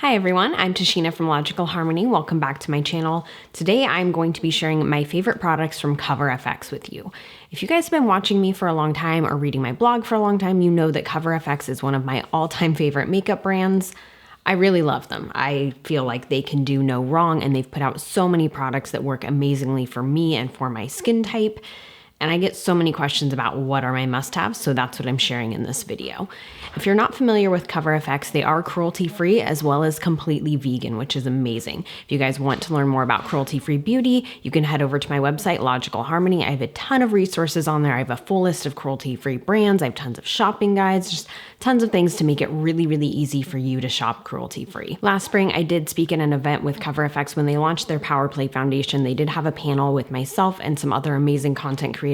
Hi everyone, I'm Tashina from Logical Harmony. Welcome back to my channel. Today I'm going to be sharing my favorite products from CoverFX with you. If you guys have been watching me for a long time or reading my blog for a long time, you know that CoverFX is one of my all-time favorite makeup brands. I really love them. I feel like they can do no wrong, and they've put out so many products that work amazingly for me and for my skin type. And I get so many questions about what are my must-haves, so that's what I'm sharing in this video. If you're not familiar with CoverFX, they are cruelty-free as well as completely vegan, which is amazing. If you guys want to learn more about cruelty-free beauty, you can head over to my website, Logical Harmony. I have a ton of resources on there. I have a full list of cruelty-free brands. I have tons of shopping guides, just tons of things to make it really, really easy for you to shop cruelty-free. Last spring, I did speak at an event with CoverFX when they launched their Power Play Foundation. They did have a panel with myself and some other amazing content creators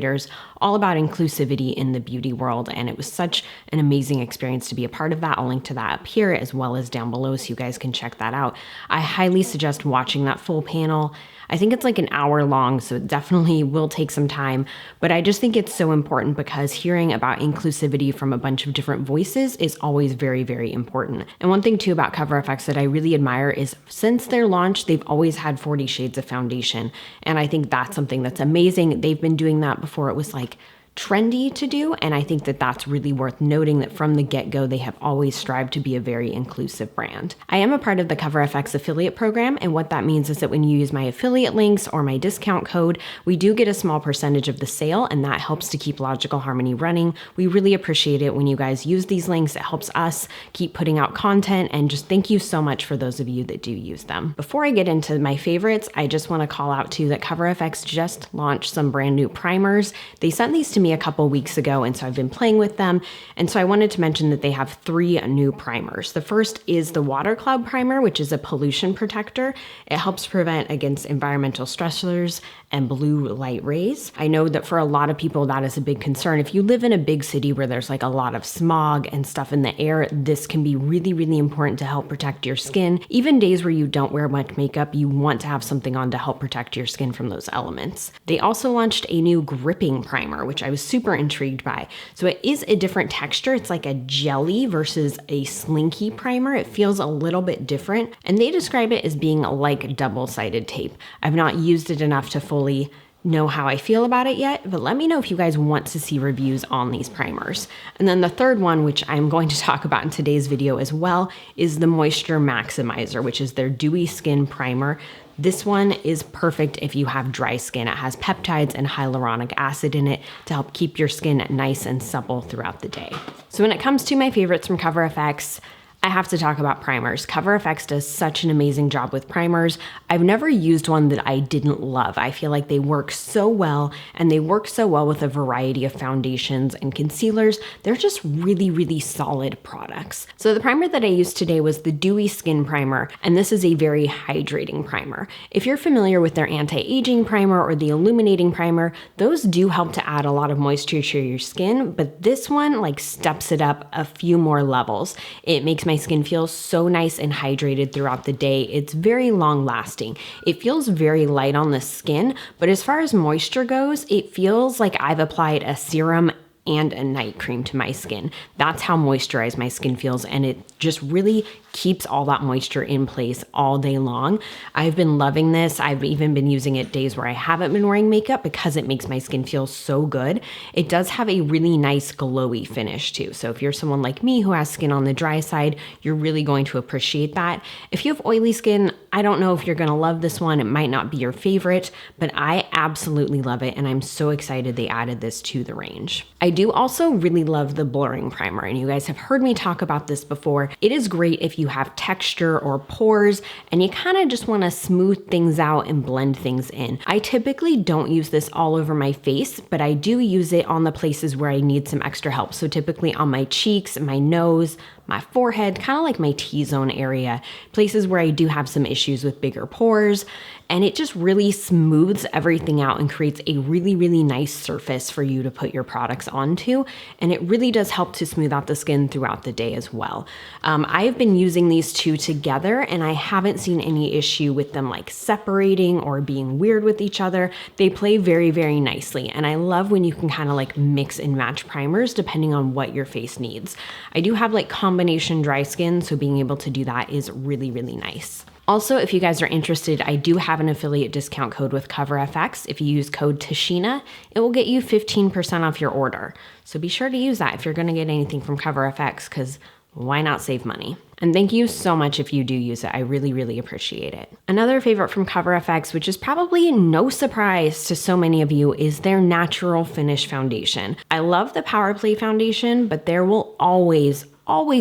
all about inclusivity in the beauty world, and it was such an amazing experience to be a part of that. I'll link to that up here as well as down below so you guys can check that out. I highly suggest watching that full panel. I think it's like an hour long, so it definitely will take some time, but I just think it's so important because hearing about inclusivity from a bunch of different voices is always very, very important. And one thing too about CoverFX that I really admire is since their launch, they've always had 40 shades of foundation. And I think that's something that's amazing. They've been doing that before it was like trendy to do, and I think that that's really worth noting that from the get-go they have always strived to be a very inclusive brand. I am a part of the CoverFX affiliate program, and what that means is that when you use my affiliate links or my discount code, we do get a small percentage of the sale, and that helps to keep Logical Harmony running. We really appreciate it when you guys use these links. It helps us keep putting out content, and just thank you so much for those of you that do use them. Before I get into my favorites, I just want to call out too that CoverFX just launched some brand new primers. They sent these to me a couple weeks ago, and so I've been playing with them. And so I wanted to mention that they have 3 new primers. The first is the Water Cloud Primer, which is a pollution protector. It helps prevent against environmental stressors and blue light rays. I know that for a lot of people that is a big concern. If you live in a big city where there's like a lot of smog and stuff in the air, this can be really, really important to help protect your skin. Even days where you don't wear much makeup, you want to have something on to help protect your skin from those elements. They also launched a new gripping primer, which I was super intrigued by. So it is a different texture. It's like a jelly versus a slinky primer. It feels a little bit different, and they describe it as being like double-sided tape. I've not used it enough to fully know how I feel about it yet, but let me know if you guys want to see reviews on these primers. And then the third one, which I'm going to talk about in today's video as well, is the Moisture Maximizer, which is their Dewy Skin Primer. This one is perfect if you have dry skin. It has peptides and hyaluronic acid in it to help keep your skin nice and supple throughout the day. So when it comes to my favorites from CoverFX, I have to talk about primers. CoverFX does such an amazing job with primers. I've never used one that I didn't love. I feel like they work so well, and they work so well with a variety of foundations and concealers. They're just really, really solid products. So the primer that I used today was the Dewy Skin Primer, and this is a very hydrating primer. If you're familiar with their anti-aging primer or the illuminating primer, those do help to add a lot of moisture to your skin, but this one like steps it up a few more levels. It makes my skin feel so nice and hydrated throughout the day. It's very long lasting. It feels very light on the skin, but as far as moisture goes, it feels like I've applied a serum and a night cream to my skin. That's how moisturized my skin feels, and it just really keeps all that moisture in place all day long. I've been loving this. I've even been using it days where I haven't been wearing makeup because it makes my skin feel so good. It does have a really nice glowy finish too. So if you're someone like me who has skin on the dry side, you're really going to appreciate that. If you have oily skin, I don't know if you're gonna love this one. It might not be your favorite, but I absolutely love it, and I'm so excited they added this to the range. I do also really love the blurring primer, and you guys have heard me talk about this before. It is great if you have texture or pores and you kind of just want to smooth things out and blend things in. I typically don't use this all over my face, but I do use it on the places where I need some extra help. So typically on my cheeks, my nose, my forehead, kind of like my T-zone area, places where I do have some issues with bigger pores. And it just really smooths everything out and creates a really, really nice surface for you to put your products onto. And it really does help to smooth out the skin throughout the day as well. I've been using these two together, and I haven't seen any issue with them like separating or being weird with each other. They play very, very nicely. And I love when you can kind of like mix and match primers depending on what your face needs. I do have like combination combination dry skin, so being able to do that is really, really nice. Also, if you guys are interested, I do have an affiliate discount code with CoverFX. If you use code Tashina, it will get you 15% off your order. So be sure to use that if you're going to get anything from CoverFX, because why not save money? And thank you so much if you do use it. I really, really appreciate it. Another favorite from CoverFX, which is probably no surprise to so many of you, is their natural finish foundation. I love the Power Play foundation, but there will always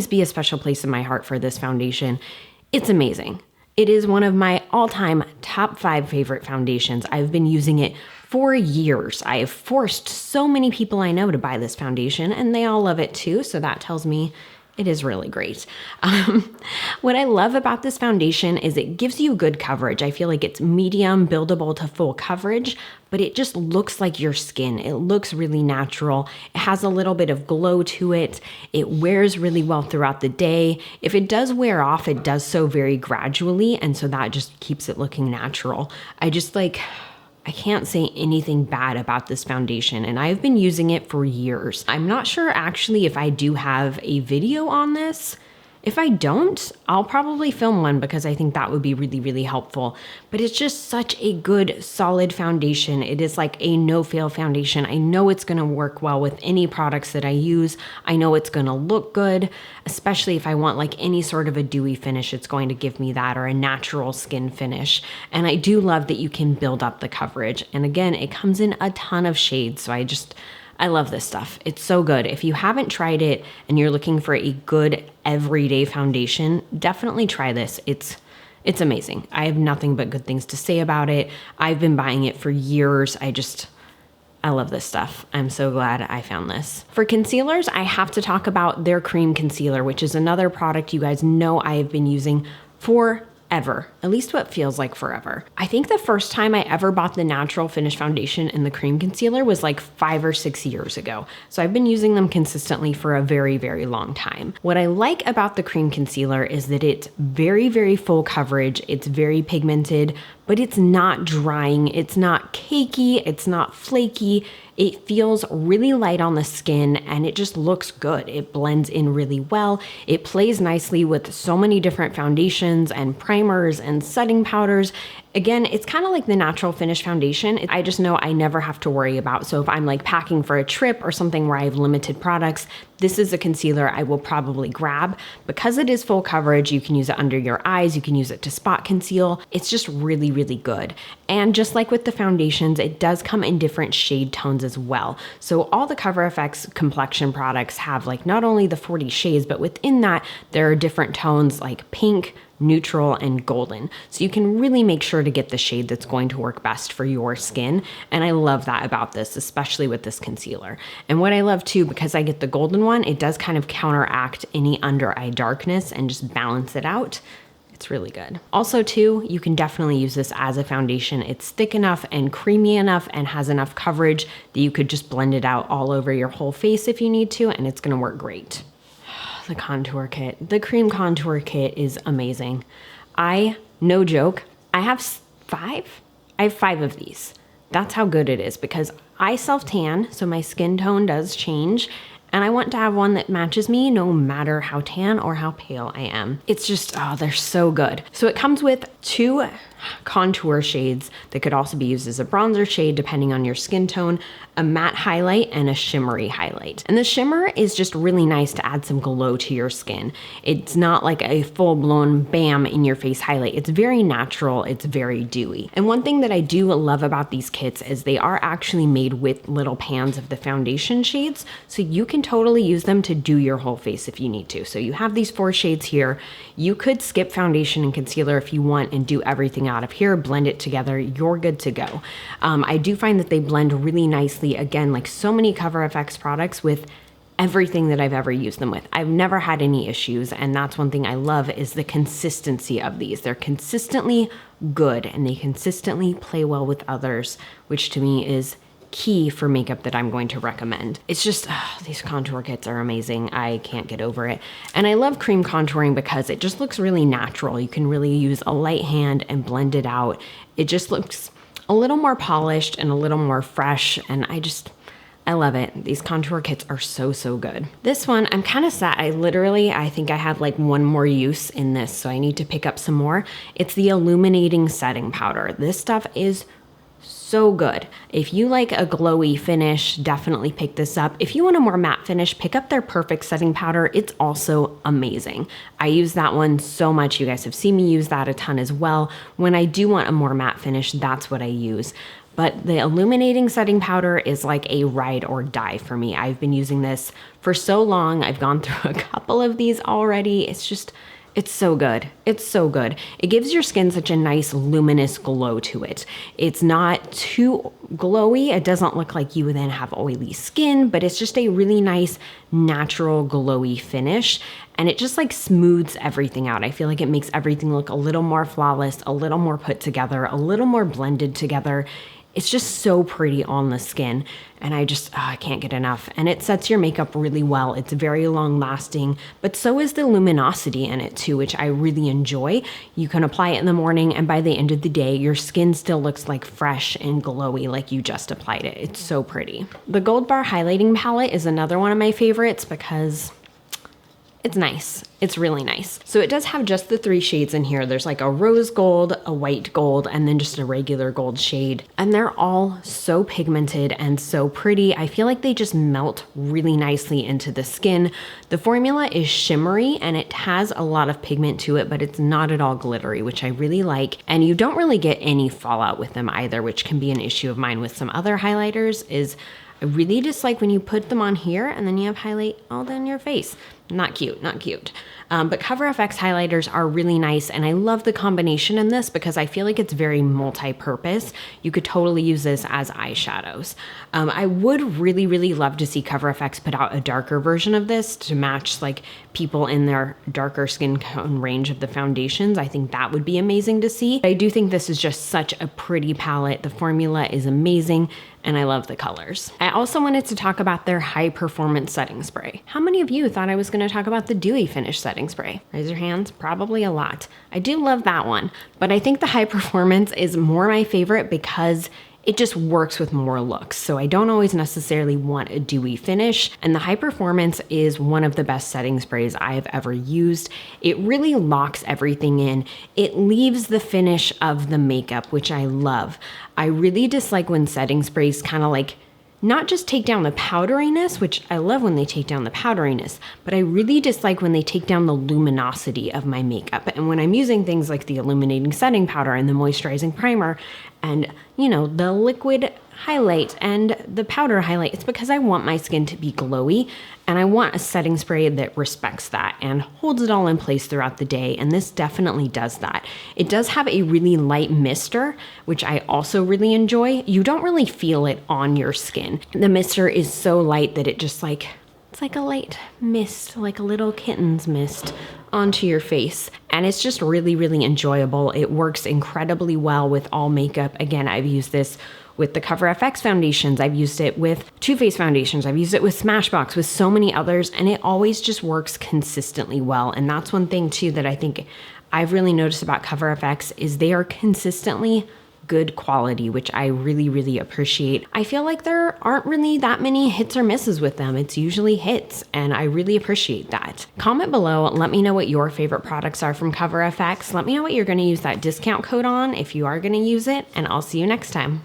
be a special place in my heart for this foundation. It's amazing. It is one of my all-time top 5 favorite foundations. I've been using it for years. I have forced so many people I know to buy this foundation, and they all love it too, so that tells me it is really great. What I love about this foundation is it gives you good coverage. I feel like it's medium, buildable to full coverage, but it just looks like your skin. It looks really natural. It has a little bit of glow to it. It wears really well throughout the day. If it does wear off, it does so very gradually, and so that just keeps it looking natural. I can't say anything bad about this foundation, and I've been using it for years. I'm not sure actually if I do have a video on this. If I don't, I'll probably film one because I think that would be really, really helpful. But it's just such a good, solid foundation. It is like a no-fail foundation. I know it's gonna work well with any products that I use. I know it's gonna look good, especially if I want like any sort of a dewy finish, it's going to give me that, or a natural skin finish. And I do love that you can build up the coverage. And again, it comes in a ton of shades, so I love this stuff. It's so good. If you haven't tried it and you're looking for a good everyday foundation, definitely try this. It's amazing. I have nothing but good things to say about it. I've been buying it for years. I love this stuff. I'm so glad I found this. For concealers, I have to talk about their cream concealer, which is another product you guys know I have been using forever, at least what feels like forever. I think the first time I ever bought the natural finish foundation and the cream concealer was like 5 or 6 years ago. So I've been using them consistently for a very, very long time. What I like about the cream concealer is that it's very, very full coverage. It's very pigmented, but it's not drying. It's not cakey. It's not flaky. It feels really light on the skin and it just looks good. It blends in really well. It plays nicely with so many different foundations and primers and setting powders. Again, it's kind of like the natural finish foundation. I just know I never have to worry about. So if I'm like packing for a trip or something where I have limited products, this is a concealer I will probably grab. Because it is full coverage, you can use it under your eyes, you can use it to spot conceal. It's just really, really good. And just like with the foundations, it does come in different shade tones as well. So all the CoverFX complexion products have like not only the 40 shades, but within that, there are different tones like pink, neutral, and golden. So you can really make sure to get the shade that's going to work best for your skin. And I love that about this, especially with this concealer. And what I love too, because I get the golden one, it does kind of counteract any under eye darkness and just balance it out. It's really good. Also too, you can definitely use this as a foundation. It's thick enough and creamy enough and has enough coverage that you could just blend it out all over your whole face if you need to, and it's gonna work great. The contour kit. The cream contour kit is amazing. No joke, I have 5? I have 5 of these. That's how good it is because I self-tan, so my skin tone does change, and I want to have one that matches me no matter how tan or how pale I am. It's just, oh, they're so good. So it comes with 2 contour shades that could also be used as a bronzer shade depending on your skin tone, a matte highlight and a shimmery highlight. And the shimmer is just really nice to add some glow to your skin. It's not like a full-blown bam in your face highlight. It's very natural, it's very dewy. And one thing that I do love about these kits is they are actually made with little pans of the foundation shades, so you can totally use them to do your whole face if you need to. So you have these 4 shades here. You could skip foundation and concealer if you want and do everything out of here, blend it together, you're good to go. I do find that they blend really nicely, again, like so many CoverFX products, with everything that I've ever used them with. I've never had any issues, and that's one thing I love is the consistency of these. They're consistently good and they consistently play well with others, which to me is key for makeup that I'm going to recommend. It's just, these contour kits are amazing. I can't get over it. And I love cream contouring because it just looks really natural. You can really use a light hand and blend it out. It just looks a little more polished and a little more fresh, and I I love it. These contour kits are so, so good. This one, I'm kind of sad. I think I had like one more use in this, so I need to pick up some more. It's the illuminating setting powder. This stuff is so good. If you like a glowy finish, definitely pick this up. If you want a more matte finish, pick up their Perfect Setting Powder. It's also amazing. I use that one so much. You guys have seen me use that a ton as well. When I do want a more matte finish, that's what I use. But the illuminating setting powder is like a ride or die for me. I've been using this for so long. I've gone through a couple of these already. It's so good. It's so good. It gives your skin such a nice luminous glow to it. It's not too glowy. It doesn't look like you then have oily skin, but it's just a really nice, natural, glowy finish. And it just like smooths everything out. I feel like it makes everything look a little more flawless, a little more put together, a little more blended together. It's just so pretty on the skin, and I can't get enough. And it sets your makeup really well. It's very long lasting, but so is the luminosity in it too, which I really enjoy. You can apply it in the morning, and by the end of the day, your skin still looks like fresh and glowy like you just applied it. It's so pretty. The Gold Bar Highlighting Palette is another one of my favorites because it's nice. It's really nice. So it does have just the 3 shades in here. There's like a rose gold, a white gold, and then just a regular gold shade. And they're all so pigmented and so pretty. I feel like they just melt really nicely into the skin. The formula is shimmery and it has a lot of pigment to it, but it's not at all glittery, which I really like. And you don't really get any fallout with them either, which can be an issue of mine with some other highlighters. I really dislike when you put them on here and then you have highlight all down your face. Not cute, not cute. But CoverFX highlighters are really nice, and I love the combination in this because I feel like it's very multi-purpose. You could totally use this as eyeshadows. I would really, really love to see CoverFX put out a darker version of this to match like people in their darker skin tone range of the foundations. I think that would be amazing to see. I do think this is just such a pretty palette. The formula is amazing, and I love the colors. I also wanted to talk about their high performance setting spray. How many of you thought I was gonna talk about the dewy finish setting spray? Raise your hands, probably a lot. I do love that one, but I think the high performance is more my favorite because it just works with more looks. So I don't always necessarily want a dewy finish. And the high performance is one of the best setting sprays I have ever used. It really locks everything in. It leaves the finish of the makeup, which I love. I really dislike when setting sprays kind of like not just take down the powderiness, which I love when they take down the powderiness, but I really dislike when they take down the luminosity of my makeup. And when I'm using things like the illuminating setting powder and the moisturizing primer and, you know, the liquid highlight and the powder highlight, it's because I want my skin to be glowy and I want a setting spray that respects that and holds it all in place throughout the day. And this definitely does that. It does have a really light mister, which I also really enjoy. You don't really feel it on your skin. The mister is so light that it just like, it's like a light mist, like a little kitten's mist onto your face. And it's just really, really enjoyable. It works incredibly well with all makeup. Again, I've used this with the CoverFX foundations. I've used it with Too Faced foundations. I've used it with Smashbox, with so many others, and it always just works consistently well. And that's one thing too that I think I've really noticed about CoverFX is they are consistently good quality, which I really, really appreciate. I feel like there aren't really that many hits or misses with them. It's usually hits, and I really appreciate that. Comment below, let me know what your favorite products are from CoverFX. Let me know what you're gonna use that discount code on if you are gonna use it, and I'll see you next time.